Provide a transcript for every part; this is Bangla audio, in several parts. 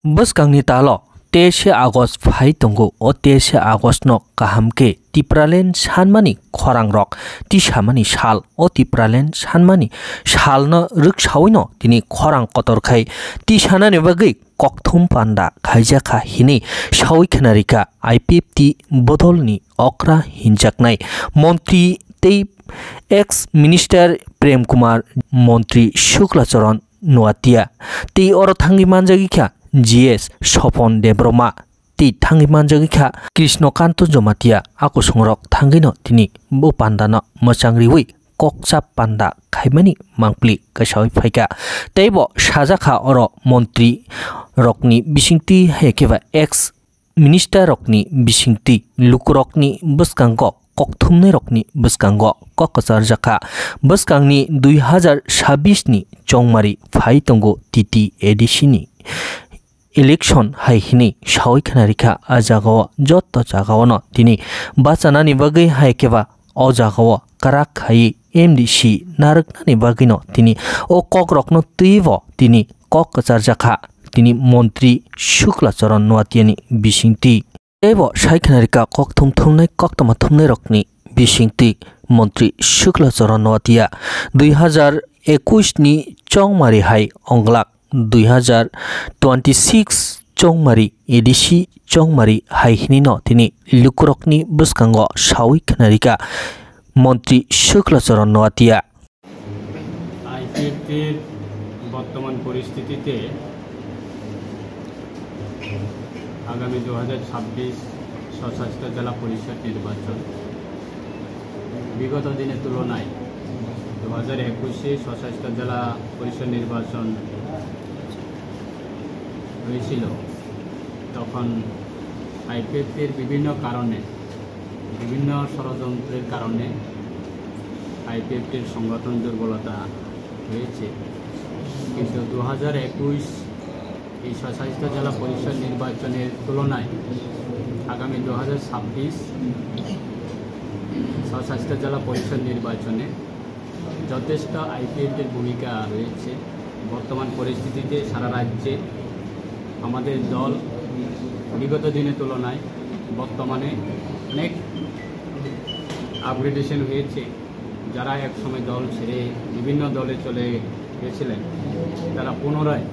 Boskangi talo 23 Agust phai tongo o 23 Agust no kahamke Tipralen sanmani khorangrok ti samani sal o Tipralen sanmani sal no ruksawi no tini khorang kotor khai ti sanani bagui kokthum panda khaijaka hini sawi khanarika IPFT bodolni okra hinjaknai montri tei ex minister Prem Kumar montri Shuklacharan Nuatia tei oro thangi manjagi kha GS Sopon Debroma ti thangi manjagi kha Krishnakanto Jomatia ako songrok thangino tini bo panda no mochangriwi kokchap panda khaimani mangpli kasawi phaika teibo sajakha oro montri rokni bisingti hekeba ex minister rokni bisingti lukurokni buskango kokthumne rokni buskango kokachar jaka buskangni 2026 ni chongmari phai tongo TT ADC ni election haihini sawi khanarika ajagao jotto jagao tini bachanani bagai haikeba o jagao karak khai MDC naraknani bagino tini o kokrokno tuibo tini kokachar jaka tini montri Shuklacharan Nuatiani bisingti ebo saikhanarika kokthum thumnai koktama thumnai rokni bisingti montri Shuklacharan Nuatia 2021 ni chongmari hai onglak 2026 chongmari ADC chongmari haihini no tini lukurokni buskango sawi khanarika montri Shuklacharan Nuatia IPFTর বর্তমান পরিস্থিতিতে আগামী 2026 স্বশাসিত জেলা পরিষদ নির্বাচন বিগত দিনের তুলনায় 2021 স্বশাসিত জেলা পরিষদ নির্বাচন হয়েছিল তখন IPFTর বিভিন্ন কারণে বিভিন্ন ষড়যন্ত্রের কারণে IPFTর সংগঠন দুর্বলতা হয়েছে কিন্তু 2021 এই স্বশাসিত জেলা পরিষদ নির্বাচনের তুলনায় আগামী 2026 স্বশাসিত জেলা পরিষদ নির্বাচনে যথেষ্ট IPFTর ভূমিকা রয়েছে। বর্তমান পরিস্থিতিতে সারা রাজ্যে আমাদের দল বিগত দিনের তুলনায় বর্তমানে অনেক আপগ্রেডেশন হয়েছে। যারা একসময় দল ছেড়ে বিভিন্ন দলে চলে গেছিলেন তারা পুনরায়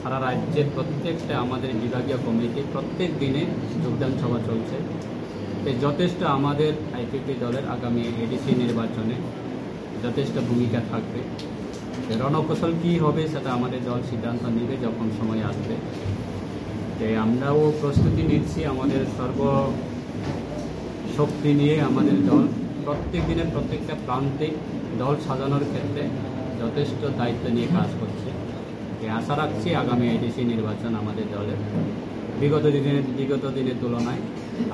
সারা রাজ্যের প্রত্যেকটা আমাদের বিভাগীয় কমিটি প্রত্যেক দিনে যোগদান সভা চলছে। যথেষ্ট আমাদের IPFT দলের আগামী ADC নির্বাচনে যথেষ্ট ভূমিকা থাকবে। রণকৌশল কী হবে সেটা আমাদের দল সিদ্ধান্ত নেবে যখন সময় আসবে। আমরাও প্রস্তুতি নিচ্ছি আমাদের সর্বশক্তি নিয়ে আমাদের দল প্রত্যেক দিনের প্রত্যেকটা প্রান্তে দল সাজানোর ক্ষেত্রে যথেষ্ট দায়িত্ব নিয়ে কাজ করছে। আশা রাখছি আগামী ADC নির্বাচন আমাদের দলের বিগত দিনের তুলনায়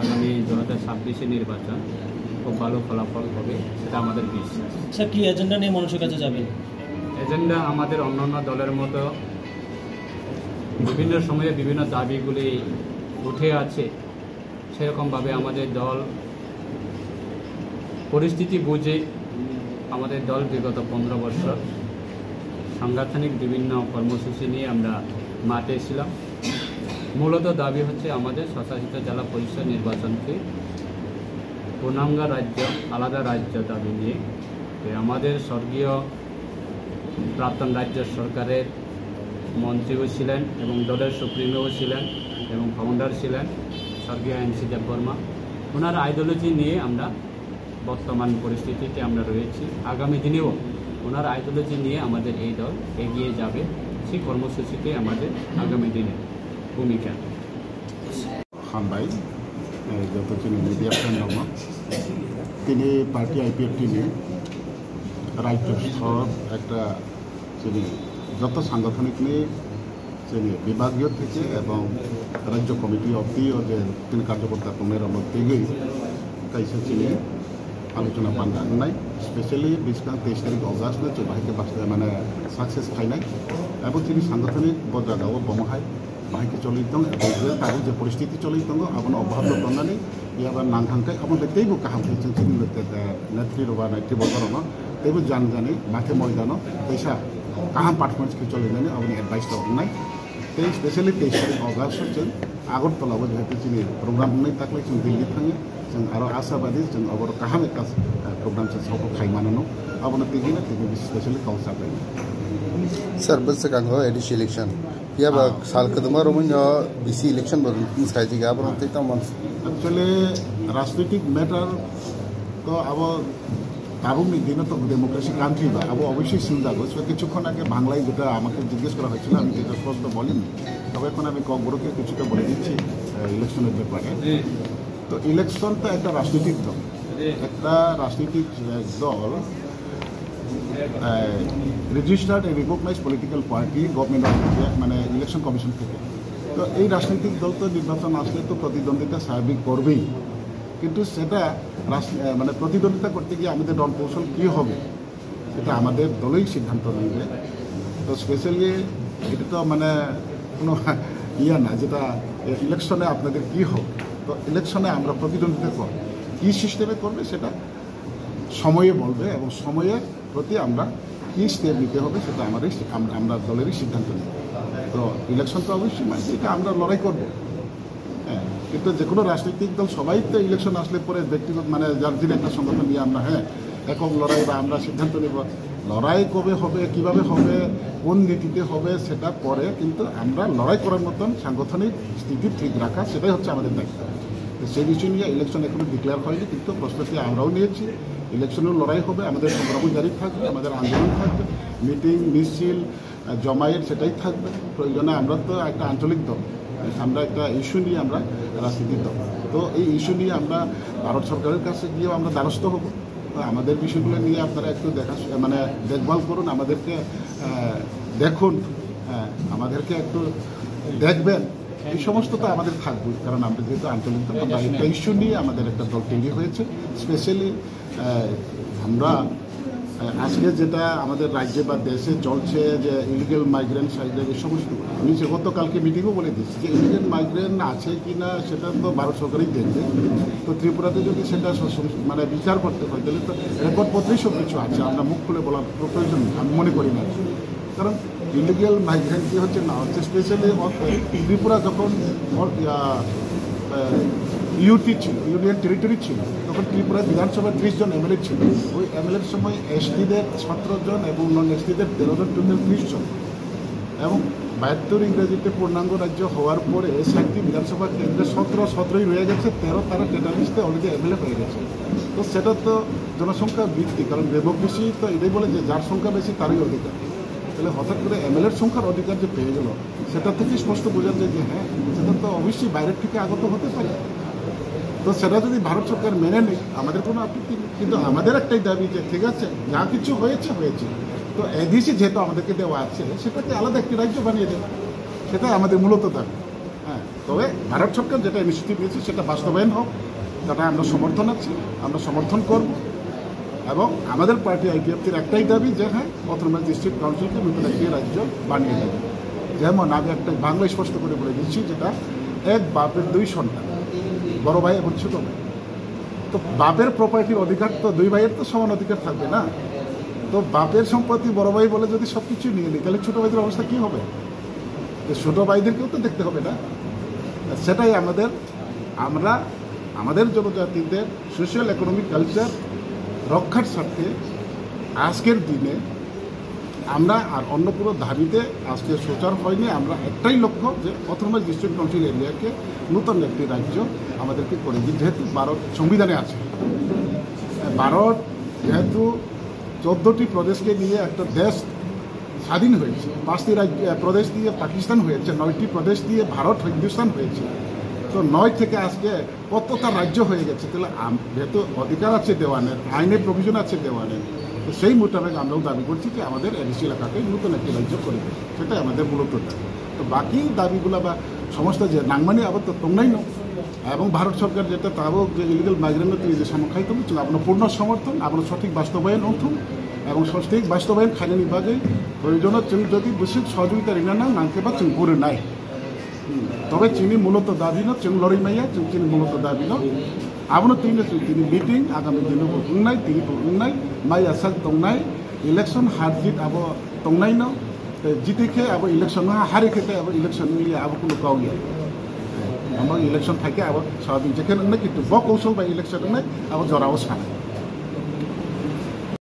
আগামী 2026 নির্বাচন খুব ভালো ফলাফল হবে সেটা আমাদের বিশ্বাস। স্যার কি এজেন্ডা নিয়ে মানুষের কাছে যাবেন? এজেন্ডা আমাদের অন্যান্য দলের মতো বিভিন্ন সময়ে বিভিন্ন দাবিগুলি উঠে আছে, সেরকমভাবে আমাদের দল পরিস্থিতি বুঝে আমাদের দল বিগত 15 বছর সাংগঠনিক বিভিন্ন কর্মসূচি নিয়ে আমরা মাঠে ছিলাম। মূলত দাবি হচ্ছে আমাদের স্বশাসিত জেলা পরিষদ নির্বাচনকে পূর্ণাঙ্গ রাজ্য আলাদা রাজ্য দাবি নিয়ে আমাদের স্বর্গীয় প্রাক্তন রাজ্য সরকারের মন্ত্রীও ছিলেন এবং দলের সুপ্রিমোও ছিলেন এবং ফাউন্ডার ছিলেন স্বর্গীয় NC দেববর্মা। ওনার আইডিওলজি নিয়ে আমরা বর্তমান পরিস্থিতিতে আমরা রয়েছি। আগামী দিনেও ওনার আইডিওলজি নিয়ে আমাদের এই দল এগিয়ে যাবে, সেই কর্মসূচিতে আমাদের আগামী দিনে ভূমিকা। হামবাই যত মিডিয়া ফ্রেন্ড দङ তিনি পার্টি IPFT নিয়ে রাজ্য সব একটা যত সাংগঠনিক নিয়ে বিভাগীয় থেকে এবং রাজ্য কমিটি অব্দি ওদের তিনি কার্যকর্তা কমের মধ্যেই কাইসে চিনি আলোচনা বান্ধা নাই স্পেশালি 23 তারিখ অগাস্ট বাহিকে মানে সাকসেস খাইনাই এবং তিনি সাংগঠনিক বজাগাও বমহাই বাহিকে চলি দङ তার যে পরিস্থিতি চলি দङ আপন অব্যাহত দনানি ইয়াবা নাংহাংকাই আপন তেইবো কাহাম जों চিনি নেত্রী রবা নেত্রী বছরন তেইবো জানি মাঠে ময়দানো পয়সা কাহাম পারফরমেন্স কে চলিনানি আপনি এডভাইস দङ स्पेशली 23 तारिख अगस्त जों आगरतलाव जिहेतु जोंनि प्रग्राम नहीं थाखाय जों दिल्ली थाङो जों आरो आशाबादी जों अबर काहाम एक प्रोग्राम से सब खाइमानो अब तिगिना तिगि स्पेशली काउसा सर बस कांगो एडिश इलेक्शन या साल कदमा रोमन बीसी इलेक्शन बदल साइजी का पर होते तो मन एक्चुअली राजनीतिक मैटर तो अब আবুমি দিনে তো ডেমোক্রেসি কান্ট্রি বা আবু অবশ্যই চিন্তা করছি কিছুক্ষণ আগে বাংলায় যেটা আমাকে জিজ্ঞেস করা হয়েছিল আমি যেটা স্পষ্ট বলিনি তবে এখন আমি কবরকে কিছুটা বলে দিচ্ছি ইলেকশনের ব্যাপারে তো ইলেকশন তো একটা রাজনৈতিক দল একটা রাজনৈতিক দল registered a recognise political party government of India মানে ইলেকশন কমিশন থেকে তো এই রাজনৈতিক দল তো নির্বাচন আসলে তো প্রতিদ্বন্দ্বিতা স্বাভাবিক করবেই কিন্তু সেটা মানে প্রতিদ্বন্দ্বিতা করতে গিয়ে আমাদের রণকৌশল কী হবে সেটা আমাদের দলই সিদ্ধান্ত নেবে তো স্পেশালি এটা তো মানে কোনো ইয়ে না যেটা ইলেকশনে আপনাদের কী হবে তো ইলেকশনে আমরা প্রতিদ্বন্দ্বিতা করব কী সিস্টেমে করবে সেটা সময়ে বলবে এবং সময়ের প্রতি আমরা কী স্টেপ নিতে হবে সেটা আমরা দলেরই সিদ্ধান্ত নেব তো ইলেকশন তো অবশ্যই মানে এটা আমরা লড়াই করবো কিন্তু যে কোনো রাজনৈতিক দল সবাই তো ইলেকশন আসলে পরে ব্যক্তিগত মানে যার দিন একটা সংগঠন নিয়ে আমরা একক লড়াই বা আমরা সিদ্ধান্ত নেব লড়াই কবে হবে কিভাবে হবে কোন নীতিতে হবে সেটা পরে কিন্তু আমরা লড়াই করার মতন সাংগঠনিক স্থিতি ঠিক রাখা সেটাই হচ্ছে আমাদের দায়িত্ব সেই বিষয় নিয়ে ইলেকশন এখনো ডিক্লেয়ার হয়নি কিন্তু প্রস্তুতি আমরাও নিয়েছি ইলেকশনেও লড়াই হবে আমাদের সংগ্রাম জারি থাকবে আমাদের আন্দোলন থাকবে মিটিং মিছিল জমায়েত সেটাই থাকবে প্রয়োজনে আমরা তো একটা আঞ্চলিক দল আমরা একটা ইস্যু নিয়ে আমরা রাজনীতির দল তো এই ইস্যু নিয়ে আমরা ভারত সরকারের কাছে গিয়েও আমরা দ্বারস্থ হব তো আমাদের বিষয়গুলো নিয়ে আপনারা একটু মানে দেখভাল করুন আমাদেরকে দেখুন আমাদেরকে একটু দেখবেন এই সমস্ত তো আমাদের থাকবে কারণ আমরা যেহেতু আঞ্চলিক দল আমরা একটা ইস্যু নিয়ে আমাদের একটা দল তৈরি হয়েছে স্পেশালি আমরা আজকে যেটা আমাদের রাজ্যে বা দেশে চলছে যে ইলিগেল মাইগ্রেন্ট সাইডে এই সমস্ত আমি যে গতকালকে মিটিংও বলে দিচ্ছি যে ইলিগেল মাইগ্রেন্ট আছে কি না সেটা তো ভারত সরকারই দেখবে তো ত্রিপুরাতে যদি সেটা মানে বিচার করতে হয় তাহলে তো রেকর্ডপত্রেই সব কিছু আছে আমরা মুখ খুলে বলার প্রয়োজন আমি মনে করি না কারণ ইলিগেল মাইগ্রেন্ট কি হচ্ছে না হচ্ছে স্পেশালি ত্রিপুরা যখন ইউটি ছিল ইউনিয়ন টেরিটরি ছিল তখন ত্রিপুরা বিধানসভায় 30 জন এমএলএ ছিল ওই এমএলএর সময় এসটিদের 17 জন এবং নন এসটিদের 13 জন টোটাল 30 জন এবং 72 ইংরেজিতে পূর্ণাঙ্গ রাজ্য হওয়ার পরে 60টি বিধানসভা কেন্দ্রে 17ই রয়ে গেছে 13 তারা 43তে অলরেডি এমএলএ হয়ে গেছে তো সেটা তো জনসংখ্যা বৃদ্ধি কারণ ডেমোক্রেসি তো এটাই বলে যে যার সংখ্যা বেশি তারই অধিকার তাহলে হঠাৎ করে এমএলএর সংখ্যার অধিকার যে পেয়ে গেল সেটা থেকে স্পষ্ট বোঝা যায় যে হ্যাঁ সেটা তো অবশ্যই বাইরের থেকে আগত হতে পারে তো সেটা যদি ভারত সরকার মেনে নেয় আমাদের কোনো আপত্তি নেই কিন্তু আমাদের একটাই দাবি যে ঠিক আছে যা কিছু হয়েছে তো এডিসি যেহেতু আমাদেরকে দেওয়া আছে সেটাকে আলাদা একটি রাজ্য বানিয়ে দেবে সেটা আমাদের মূলত দাবি হ্যাঁ তবে ভারত সরকার যেটা ইনিশিয়েটিভ নিয়েছে সেটা বাস্তবায়ন হোক সেটা আমরা সমর্থন আছি আমরা সমর্থন করব এবং আমাদের পার্টি আইপিএফটির একটাই দাবি যে হ্যাঁ অটোনমাস ডিস্ট্রিক্ট কাউন্সিলকে নতুন একটি রাজ্য বানিয়ে দেবে যেমন আমি একটা বাংলা স্পষ্ট করে বলে দিচ্ছি যেটা এক বাপের 2 সন্তান বড় ভাই এবং ছোট ভাই তো বাপের প্রপার্টির অধিকার তো 2 ভাইয়ের তো সমান অধিকার থাকবে না তো বাপের সম্পত্তি বড় ভাই বলে যদি সব কিছু নিয়ে নিই তাহলে ছোটো ভাইদের অবস্থা কী হবে তো ছোটো ভাইদেরকেও তো দেখতে হবে না সেটাই আমরা আমাদের জনজাতিদের সোশ্যাল ইকোনমিক কালচার রক্ষার স্বার্থে আজকের দিনে আমরা আর অন্য কোনো দাবিতে আজকে সোচার হয়নি আমরা একটাই লক্ষ্য যে অটোনমাস ডিস্ট্রিক্ট কাউন্সিল এরিয়াকে নতুন একটি রাজ্য আমাদেরকে করে দিই যেহেতু ভারত সংবিধানে আছে ভারত যেহেতু 14টি প্রদেশকে নিয়ে একটা দেশ স্বাধীন হয়েছে 5টি প্রদেশ দিয়ে পাকিস্তান হয়েছে 9টি প্রদেশ দিয়ে ভারত হিন্দুস্তান হয়েছে তো 9 থেকে আজকে কতটা রাজ্য হয়ে গেছে তাহলে যেহেতু অধিকার আছে দেওয়ানের আইনে প্রভিশন আছে দেওয়ানের তো সেই মোতাবেক আমরাও দাবি করছি যে আমাদের এডিসি এলাকাকে নতুন একটি রাজ্য করে দেবে সেটাই আমাদের মূলত দাবি তো বাকি দাবিগুলো বা সমস্ত যে নাংমানি আবার তো তোমরাই নো এবং ভারত সরকার যেটা তাও যে ইলিগাল মাইগ্রেন্ট যে সমখায়িত হচ্ছে আপনার পূর্ণ সমর্থন আপনার সঠিক বাস্তবায়ন অর্থন এবং সঠিক বাস্তবায়ন খাইনি বিভাগে প্রয়োজন যদি বৈশ্বিক সহযোগিতা ঋণ না নাংকে বা চিংপুরে নাই তবে চিনি মূলত দাবি না চিং লড়াই মাইয়া চিনি মূলত দাবি না আপনার তিনি মিটিং আগামী দিনে বুংনাই তিনি বুংনাই মাই আসাক দंनाय ইলেকশন হার জিত আবো दंनाय जिते के अब इलेक्शन में हारे के अब इलेक्शन में अब कुछ काउ हम इलेक्शन थाके अब स्वाभाविक जेखेन न किन्तु ब कौशल बा इलेक्शन में अब जराव साना